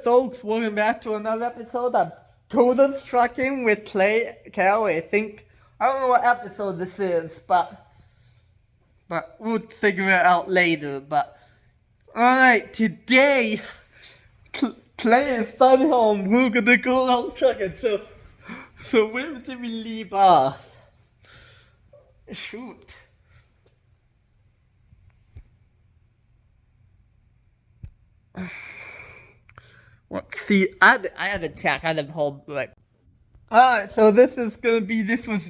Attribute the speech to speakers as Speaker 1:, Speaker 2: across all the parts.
Speaker 1: folks, welcome back to another episode of Kodas Trucking with Callaway. I don't know what episode this is, but we'll figure it out later. But alright, today Clay is starting home. We're gonna go out trucking. So where did we leave off? Shoot. Let's see, I had to check. I had to hold like. Alright, so this was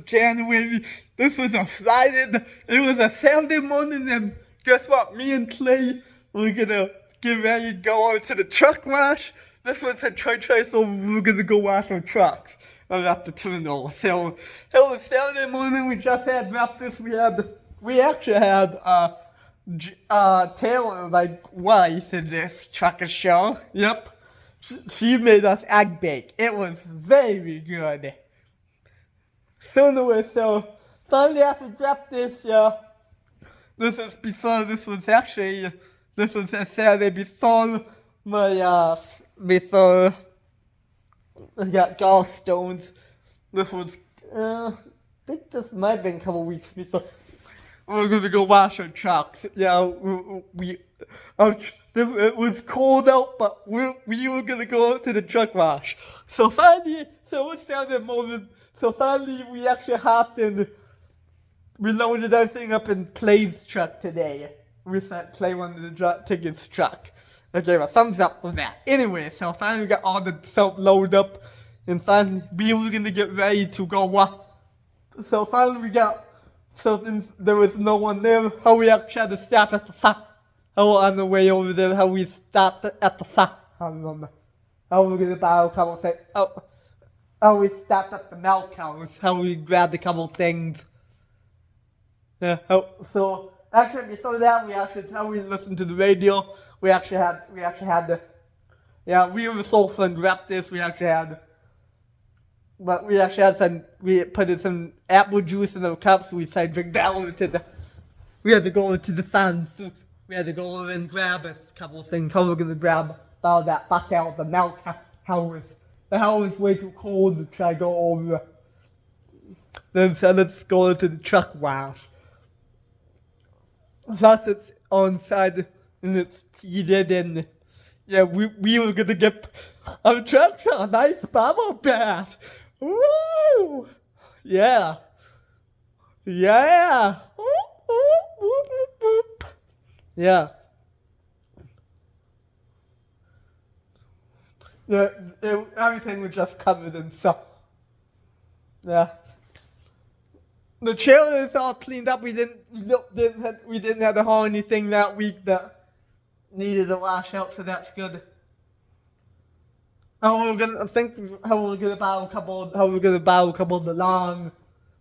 Speaker 1: January. This was a Friday. It was a Saturday morning, and guess what? Me and Clay were gonna get ready to go over to the truck wash. This was a church race, so we were gonna go wash our trucks at the terminal. So it was Saturday morning. We just had breakfast. We actually had Taylor, my wife, in this trucker show. Yep. She made us egg bake. It was very good. So finally after breakfast, this was a Saturday before before I got gallstones. I think this might have been a couple weeks before. We're gonna go wash our trucks. It was cold out, but we were gonna go out to the truck wash. So it's down the moment. So finally, we actually hopped in. We loaded everything up in Clay's truck today. We thought Clay wanted to take his truck. I gave a thumbs up for that. Anyway, so finally we got all the stuff loaded up, and finally we were gonna get ready to go. So finally then there was no one there. How we actually had to stop at the stop. On the way over there, how we stopped at the stop. How we were gonna buy a couple things. How we stopped at the milk house. How we grabbed a couple things. Yeah. So actually, before that, how we listened to the radio. We were so fun. Grabbed this. We put in some apple juice in the cups. We said drink that we had to go into the fans. We had to go over and grab a couple of things. How we're gonna grab all that back out of the milk house. The house was way too cold to try to go over. Then said let's go to the truck wash. Plus it's on side and it's heated, and we were gonna get our trucks a nice bubble bath. Woo! Yeah. Yeah. Yeah. Everything was just covered in stuff. Yeah. The trailer is all cleaned up. We didn't have to haul anything that week that needed to wash out, so that's good. How we're gonna borrow a couple of the lawn,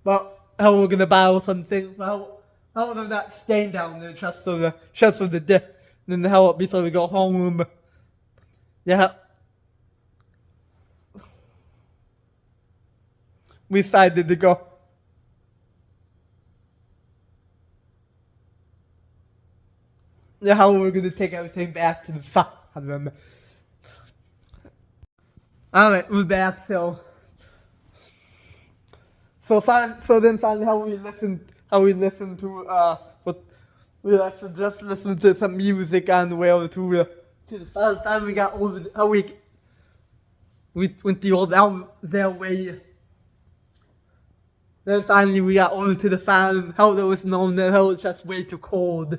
Speaker 1: but how we're gonna borrow some things. How they're not staying down there just for the dip. Then how before we go home. Yeah. We decided to go. Yeah, how we're gonna take everything back to the farm. Alright, we're back. So then finally how we listened to we actually just listened to some music on the way over to the farm. Finally we got over how we went the old their way. Then finally we got over to the farm. How there was how it was just way too cold.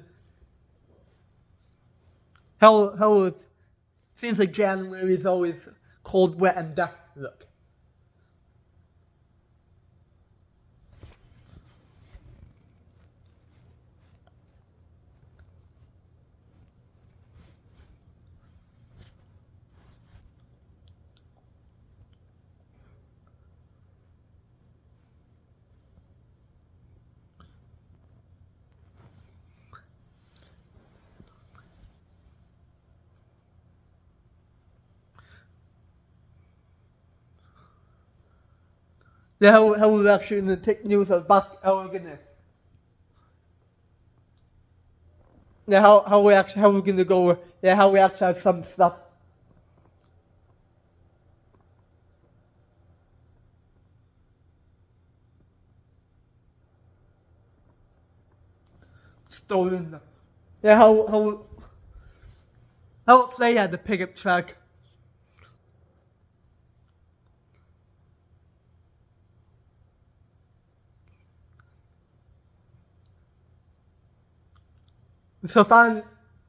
Speaker 1: Seems like January is always cold, wet, and dark. Look. Yeah, how we're actually gonna take news of back. How we're gonna. Yeah, how we're gonna go. Yeah, how we actually have some stuff. stolen. Yeah, how Clay had the pickup truck. So finally,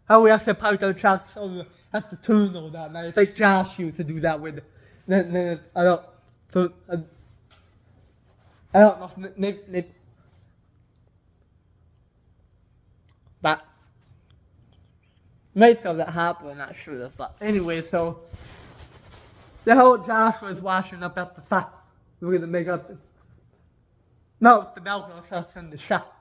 Speaker 1: how we actually parked our trucks over at the terminal that night. I think Josh used to do that with. Then I don't. So I don't know. But most of that happened, I'm not sure. But anyway, so the whole Josh was washing up at the shop. We were gonna make up. No, the milk was stuff in the shop.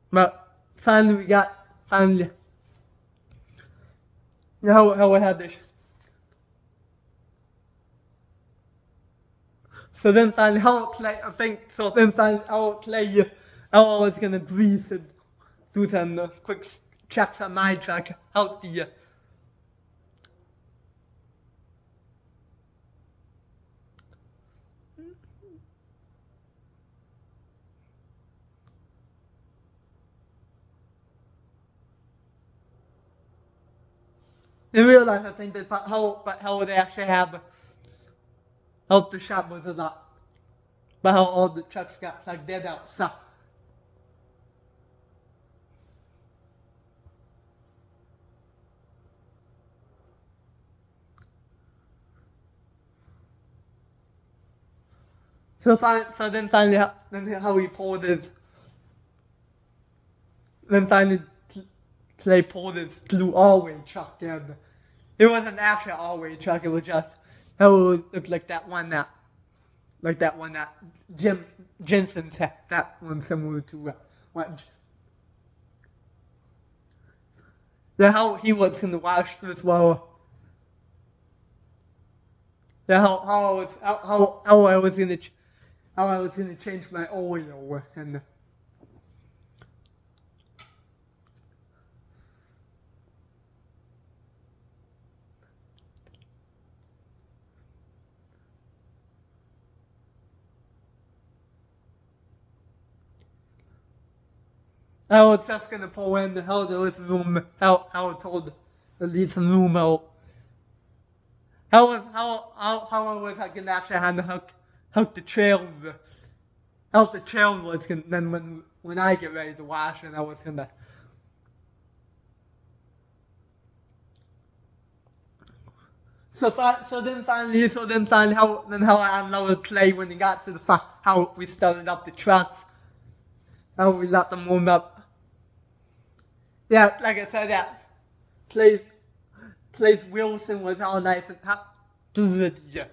Speaker 1: But finally, you know how we had this. So then finally, how Clay, I think, so then finally, how Clay, I was gonna breathe and do some quick checks on my truck, how the. In real life, I think that how they actually have how the shop was a lot, but how all the trucks got like dead outside. So then finally, then how he pulled his, then finally Clay pulled his blue all-way truck in. It wasn't actually an all-way truck. It was just how it looked like that one that Jim Jensen had. That one similar to what. Yeah, how he was gonna wash this well. Yeah, how I was gonna change my oil and. I was just gonna pull in how there was room, how I told to leave some room out. How I was gonna actually hand hook the trail, how the trail was gonna, then when I get ready to wash and I was gonna. So then finally how I unloaded Clay when he got to the how we started up the trucks, how we let them warm up. Yeah, like I said, yeah, Clay's Wilson was all nice and hot. Yeah.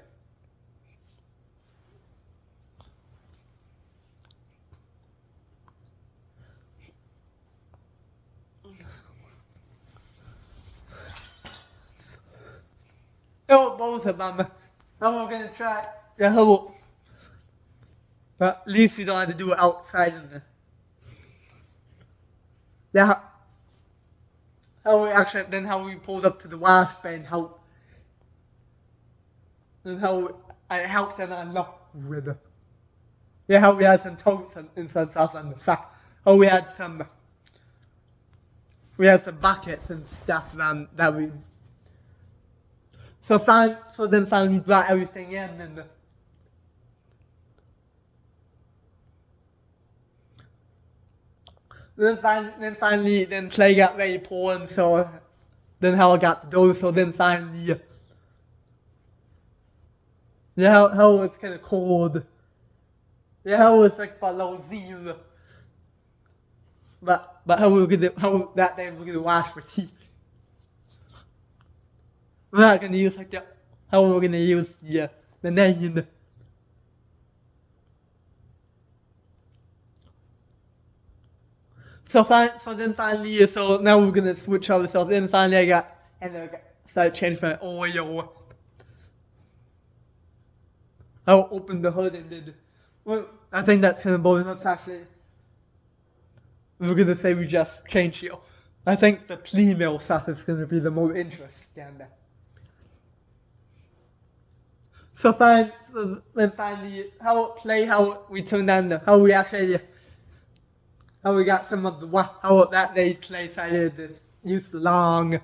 Speaker 1: Oh, both of them. I'm gonna try. Yeah, hello. But at least we don't have to do it outside in the. Yeah. How we pulled up to the wash bay and how I helped and unlock with it. Yeah, how we had some totes and some stuff on the side. How we had some buckets and stuff that we. So then finally we brought everything in and. Then finally, Clay got ready pouring, so then how I got the dough, so then finally, yeah, how it was kind of cold. Yeah, how it was like below zero. But how that day we're gonna wash with heat. We're not gonna use like that. How we're gonna use the name. So then finally, so now we're gonna switch over. So then finally I started changing my oil. I opened the hood and did. Well, I think that's kind of boring. That's actually. We're gonna say we just changed it. I think the clean mail stuff is gonna be the more interesting. So then finally, how we turned on how we actually, how we got some of the, how that day Clay decided to use the long,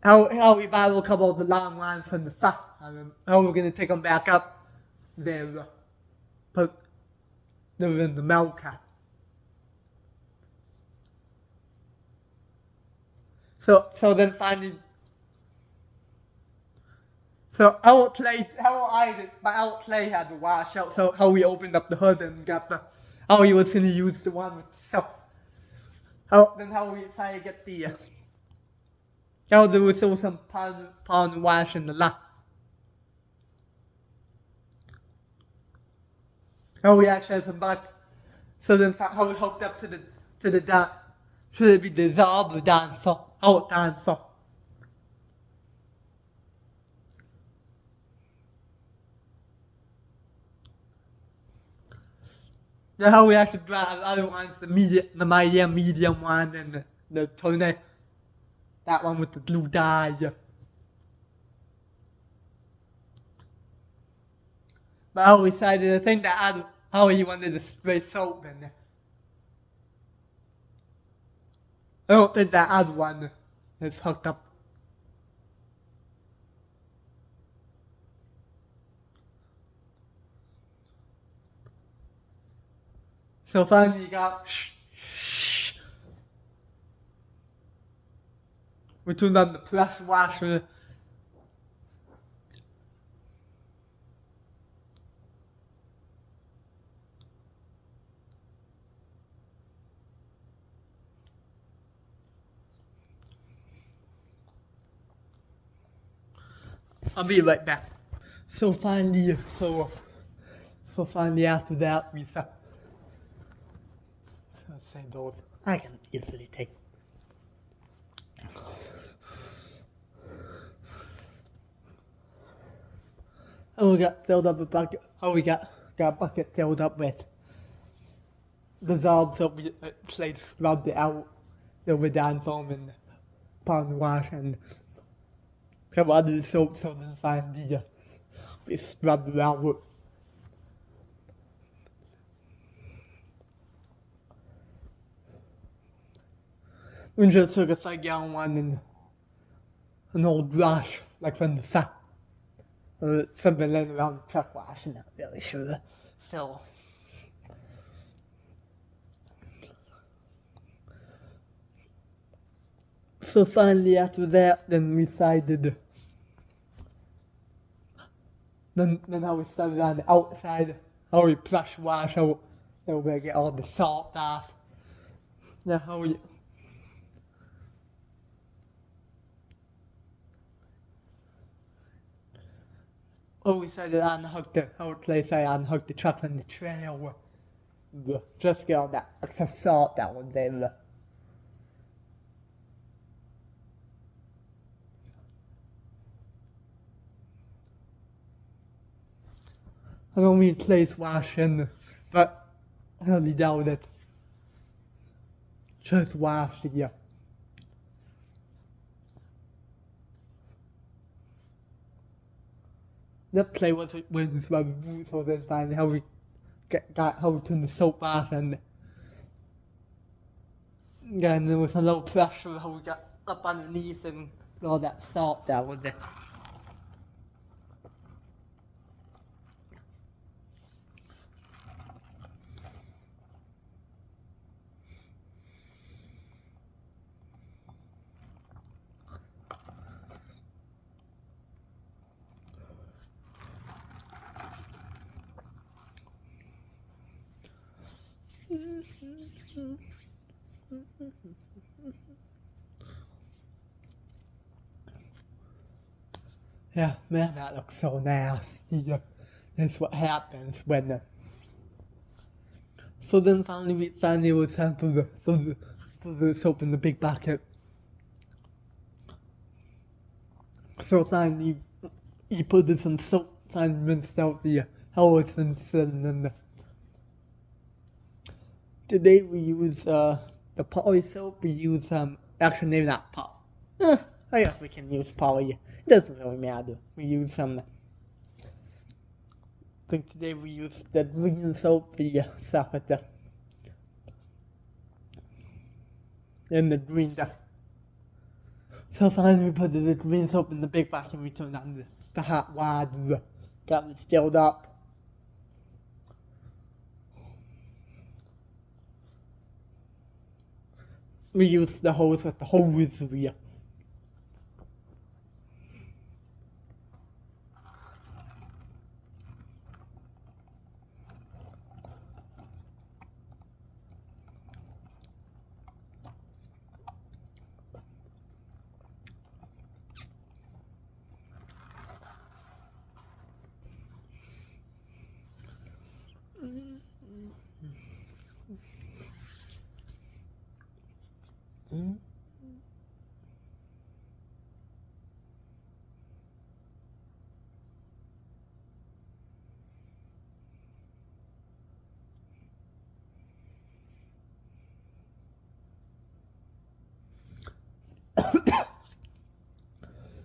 Speaker 1: how we Bible a couple of the long lines from the top, how we're going to take them back up, then put them in the milk cup. So then finally, so our Clay had to wash out, so how we opened up the hood and got the, how he was going to use the one with the soap. How we decided to get the, how there was still some pound wash in the lot. How we actually had some buck. So then how we hooked up to the dance. Should it be dissolved or dance? How it dance? Then how we actually drive the other ones, the medium one, and the tornado. That one with the blue dye. But how we decided to think that how he wanted to spray soap in there. I don't think that other one is hooked up. So finally we turned on the pressure washer. I'll be right back. So finally after that we saw. Let's say those I can easily take. Oh, we got filled up a bucket. Oh, we got a bucket filled up with dissolved soap. We scrubbed it out. Then we down foam and pound wash and a couple other soap. So then finally we scrubbed it out. We just took a 5-gallon one and an old brush, like from the top. Something laying around the truck wash, I'm not really sure. So finally after that, then we decided, then how we started on the outside, how we pressure wash out, and we get all the salt off. Then how we decided to unhook the whole place. I unhooked the truck from the trail. Just get all that excess salt that one day. I don't mean place washing, but I really doubt it. Just wash it, yeah. That play was my root, so then finally how we got how we turned the soap off and there was a low pressure how we got up underneath and all that salt that was there. Yeah, man, that looks so nasty. That's what happens when. So then finally it was time for the soap in the big bucket. So finally, he put in some soap and rinsed out the hoses and today we use the poly soap. We use actually maybe not pop. I guess we can use poly. It doesn't really matter. We use some. I think today we used the green soap, the stuff at the. And the green duck. So finally we put the green soap in the big bucket and we turned on the hot water. Got it stilled up. We used the hose with the hose wheel.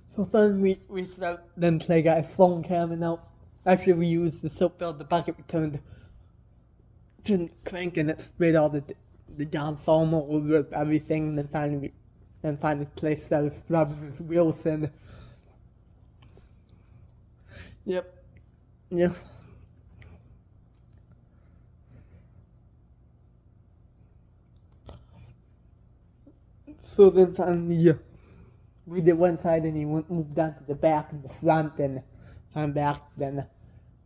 Speaker 1: So then we start, then Clay got his phone camera out. Actually, we used the soap build the bucket, we turned crank and it sprayed all the down foam over everything, and then finally Clay started scrubbing his wheels and yep. So then finally we did one side and he moved down to the back and the front and I'm back. Then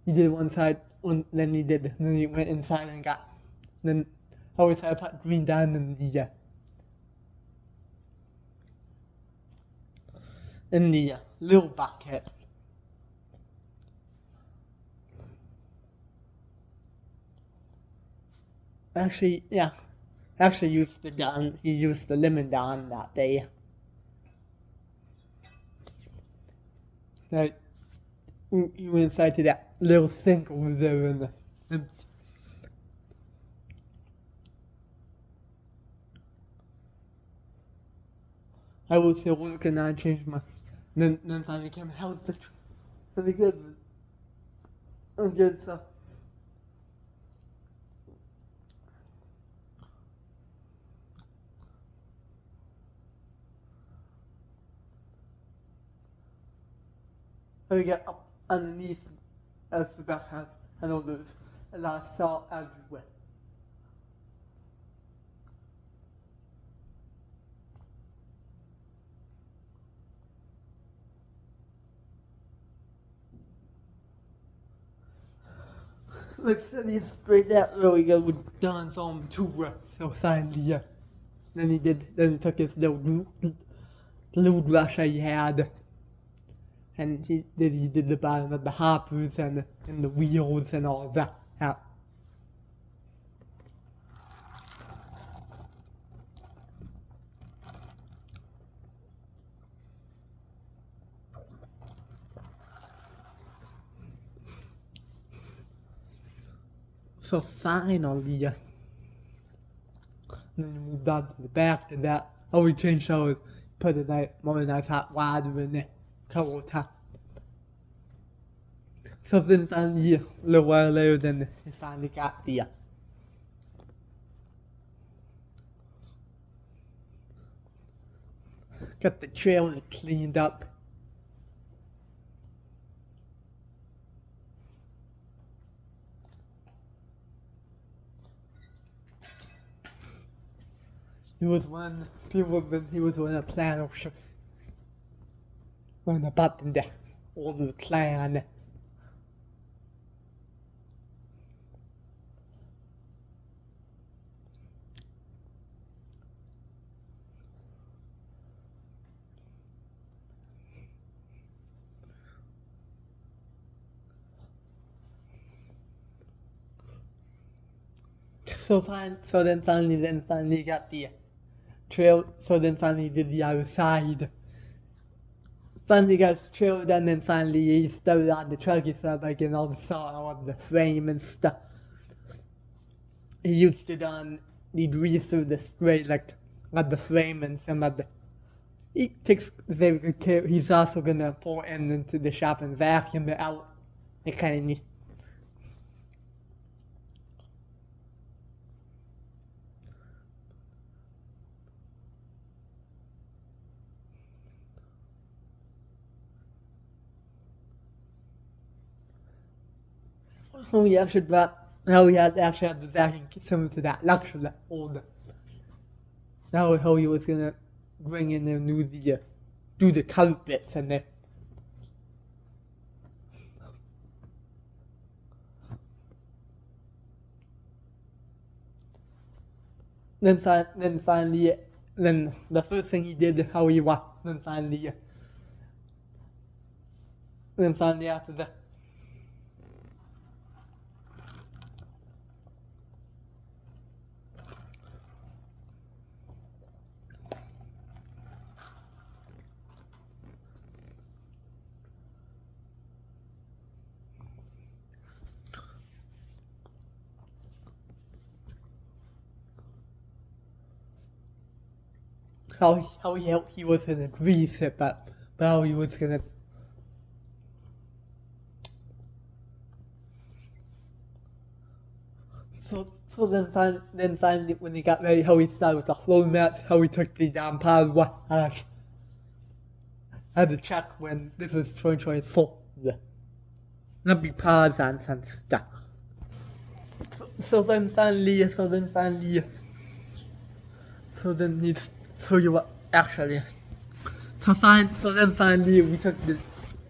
Speaker 1: he did one side, then he went inside and then I always had to put green down in the little bucket. Actually used he used the lemon Dawn that day. Like, he went inside to that little sink over there and I was still working and I changed my then finally came and held the really good. I'm good stuff. We get up underneath as the best has, and all there's a lot of salt everywhere. Like Sunny sprayed that really good with Dawn's on too, so finally, Then he took his little brush that he had. And he did the bottom of the hoppers and the wheels and all that. Yeah. So finally, then we moved on to the back to that. Oh, we changed those, put a more nice hot water in there. Couple times. So then finally, a little while later, then he finally got the trailer cleaned up. He was one of the planners. One of the button there. All the clan. So then finally got the trail. So then finally did the outside. Finally got his trail done, and finally he started on the truck. He started by getting all the salt on the frame and stuff. He used it on, he'd read through the spray, like on the frame and some of the he takes very good care. He's also gonna pour into the shop and vacuum it out. It kind of neat. Oh, we actually actually had the vacuum similar to that lecture that old. That was how he was gonna bring in the new do the color bits and then finally, then the first thing he did, how he was, then finally after that. How he was gonna grease it, but how he was gonna. So then finally when he got ready, how he started with the flow mats, how he took the power wash. I had to check when this was 2024. Not be paused on some stuff. So then finally, he's so you what actually. So then finally we took the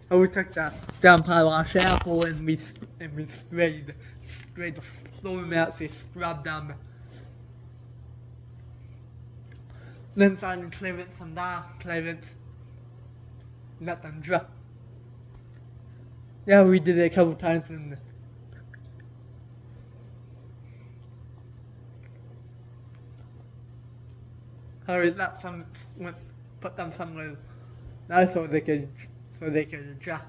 Speaker 1: power wash apple and we sprayed the floor mats, we scrubbed them. Then finally clearance some clearance, let them dry. Yeah, we did it a couple times and hurry let some put them somewhere nice so they can dry.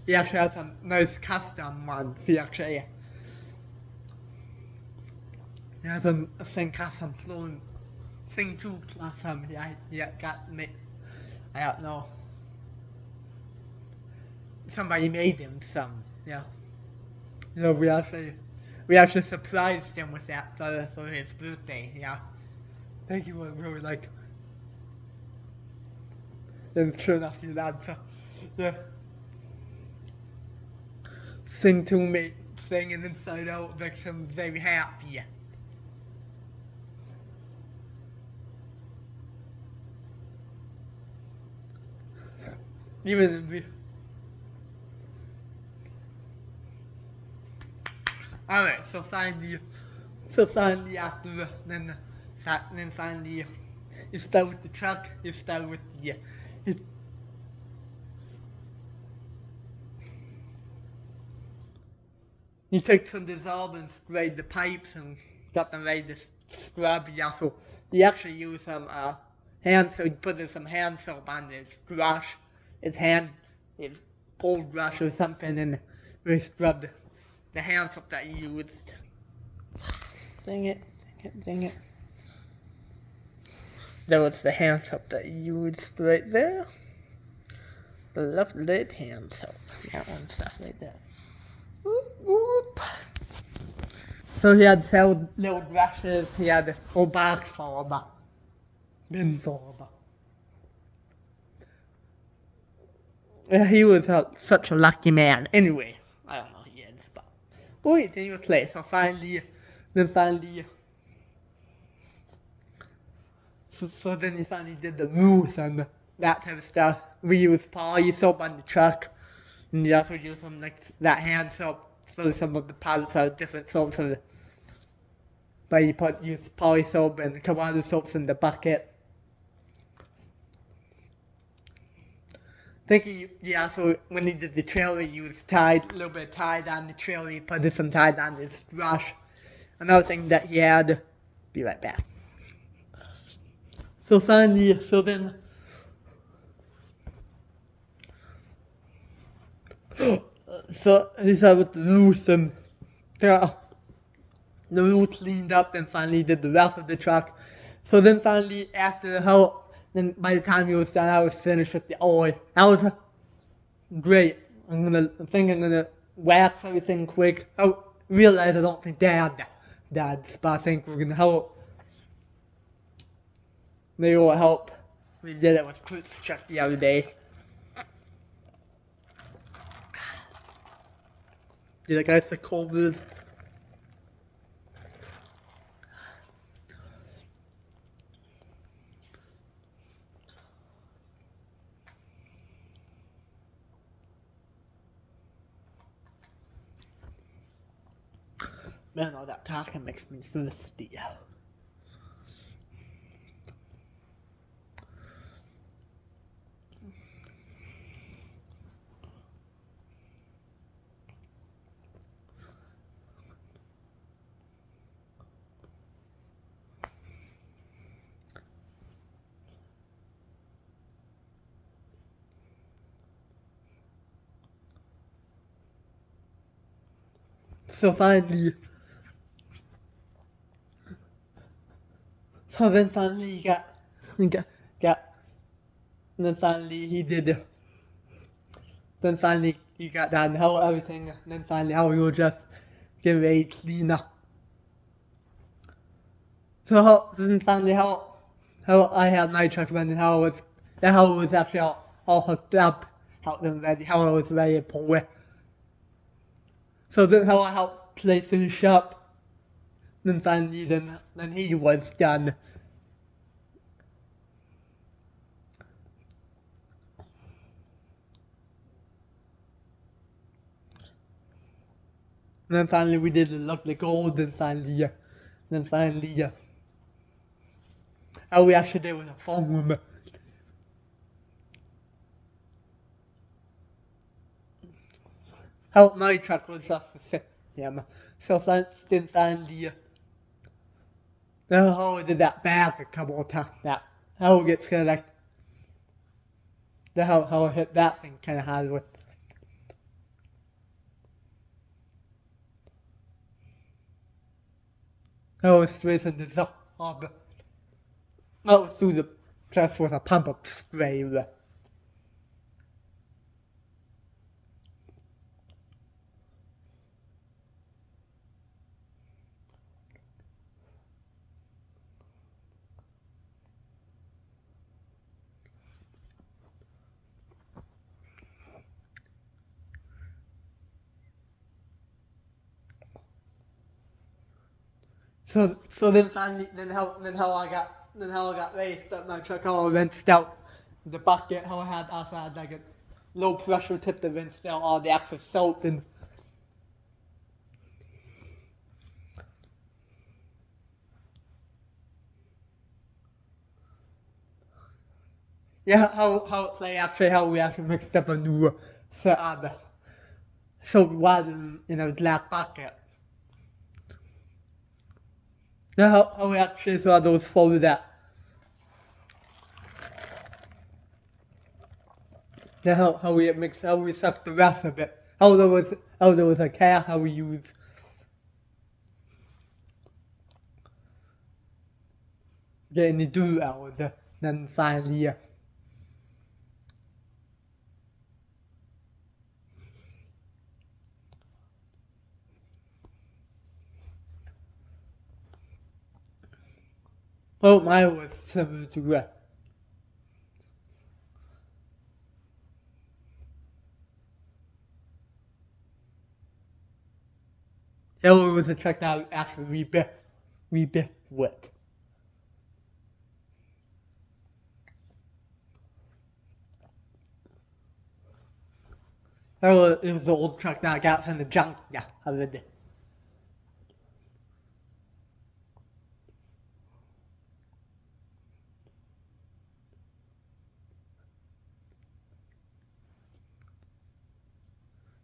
Speaker 1: He actually has some nice custom ones. He has a thing custom clone thing too custom. He got me. I don't know. Somebody made him some. Yeah. You know, we actually surprised him with that for his birthday. Yeah. Thank you. Really like. And sure enough, he did. So yeah. Sing to me, singing inside out makes him very happy. Even we. Alright, so finally after then finally you start with the truck, you start with the he took some dissolve and sprayed the pipes and got them ready to scrub. He also he actually used some hand soap. He put in some hand soap on his brush, his old brush or something, and we scrubbed the hand soap that he used. Dang it. That was the hand soap that he used right there. The lovely hand soap. That one stuff like that. Whoop. So he had several little brushes, he had a whole box full of them. Bin full of them. Yeah, he was such a lucky man. Anyway, I don't know who he is, but wait, he was late. So finally, then he finally did the roof and that type of stuff. We used poly soap on the truck. And you also use some like that hand soap, so some of the pallets are different soaps. But you use poly soap and a couple other soaps in the bucket. I think he also, when he did the trailer, he used a little bit of Tide on the trailer. He put some Tide on his brush. Another thing that he had, be right back. So then so he said with the roof and yeah, the roof cleaned up, then finally did the rest of the truck. So then finally after how then by the time he was done, I was finished with the oil. That was great. I think I'm gonna wax everything quick. I realize I don't think Dad's, but I think we're gonna help. Maybe it will help. We did it with Kurt's truck the other day. Did I guys the Kodas? Man, all that talking makes me thirsty. So finally, then finally he got, and then finally he did, then finally he got done, how everything, and then finally how we were just getting ready to clean up. So then finally how I had my truck running, how it was actually all hooked up, how I was ready to pull it. So then how I helped Clay finish up, then finally then he was done. And then finally we did the lovely gold, then finally, how we actually did with a phone room. How my truck was just the same. So then finally, how we did that back a couple of times. How it gets kind of like, how I hit that thing kind of hard with. I was racing the job. I was through the chest with a pump-up spray. So then finally, then how I got raced up my truck, how I rinsed out the bucket, how I also had like a low pressure tip to rinse out all the extra soap and. Yeah, how we actually mixed up a new soap water in a black bucket. Yeah, how we actually saw those folded that. Yeah, how we sucked the rest of it. How there was a cat how we used. Getting the do out of it, then finally. Oh, mine was similar to it. It was a truck that actually rebuilt with. It was the old truck that I got from the junk. Yeah, I did it.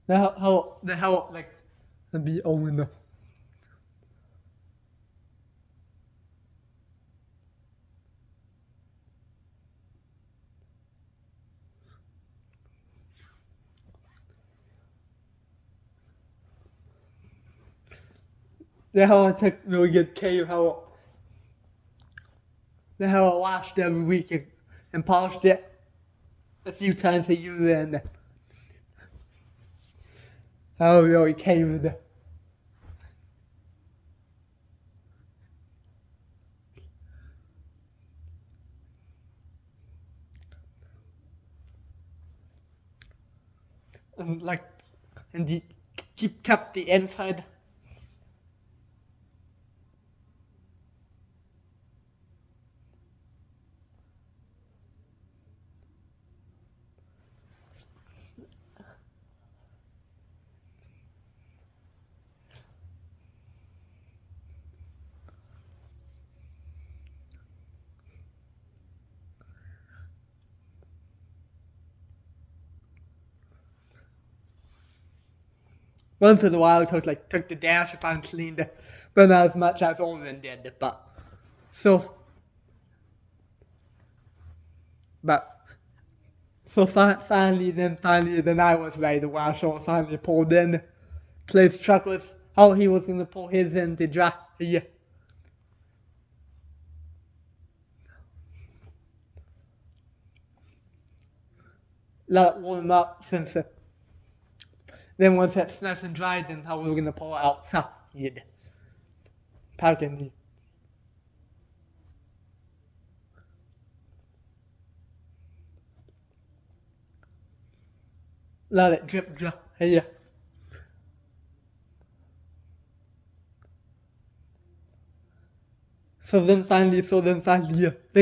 Speaker 1: How like the be owner. That's how I took really good care of how I washed every week and polished it a few times a year, and how I really came with it. And you kept the inside. Once in a while, I took the dash up and cleaned it, but not as much as Owen did. So, but finally, then I was ready to wash. So I finally pulled in. Clay's truck was how he was gonna pull his in to dry. Yeah. Let it warm up since then once it's nice and dry, then how we were gonna pull it outside. Parking. Let it drip dry. Yeah. So then finally, then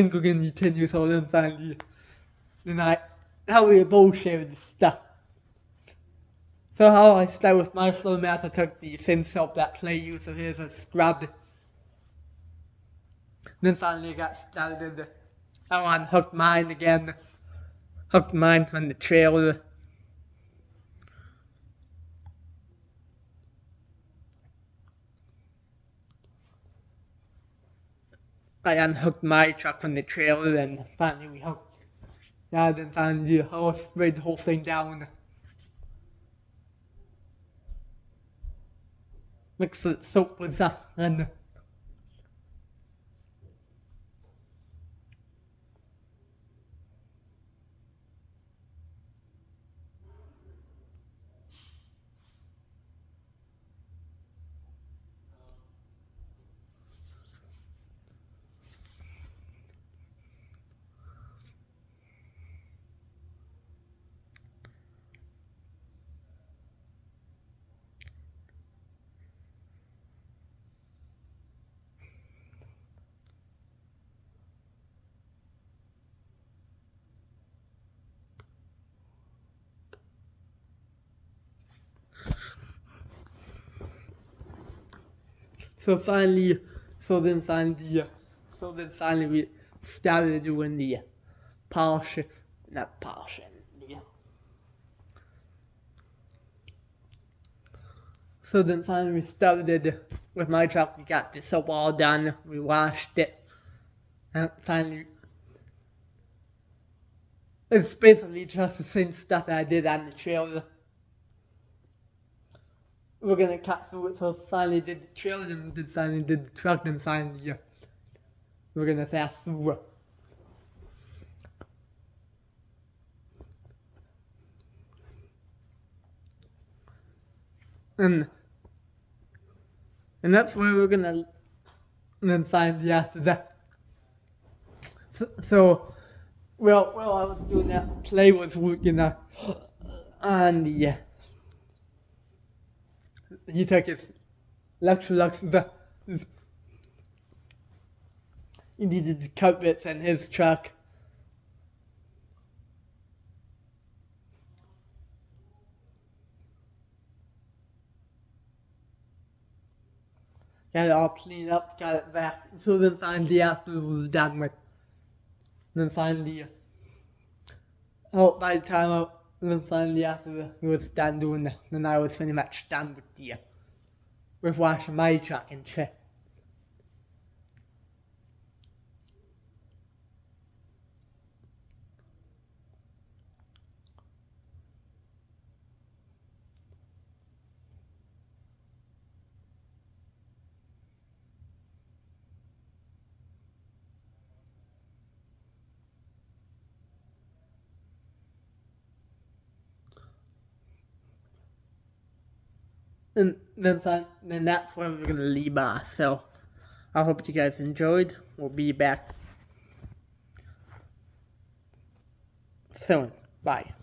Speaker 1: we're gonna continue. So then finally, how we both shared the stuff. So how I started with my slow math, I took the same soap that Clay used of his and scrubbed it. Then finally I got started. I unhooked mine again. Hooked mine from the trailer. I unhooked my truck from the trailer and finally we hooked. Yeah, then finally I sprayed the whole thing down. Mixed the soap with that and so then finally we started doing the polishing, not polishing, So then finally we started with my truck, we got the soap all done, we washed it, and finally, it's basically just the same stuff that I did on the trailer. We're gonna cut through it, so finally did the trailer, and then finally did the truck, then finally we're gonna fast through it. And that's where we're gonna then finally after that. So well, I was doing that. Clay was working on the. He took his Lux. He needed the carpets in his truck. Got it all cleaned up, got it back. So then finally after it was done with. Then finally, by the time then finally after we was done doing that, then I was pretty much done with washing my truck and shit. And then that's where we're gonna leave off. So I hope you guys enjoyed. We'll be back soon. Bye.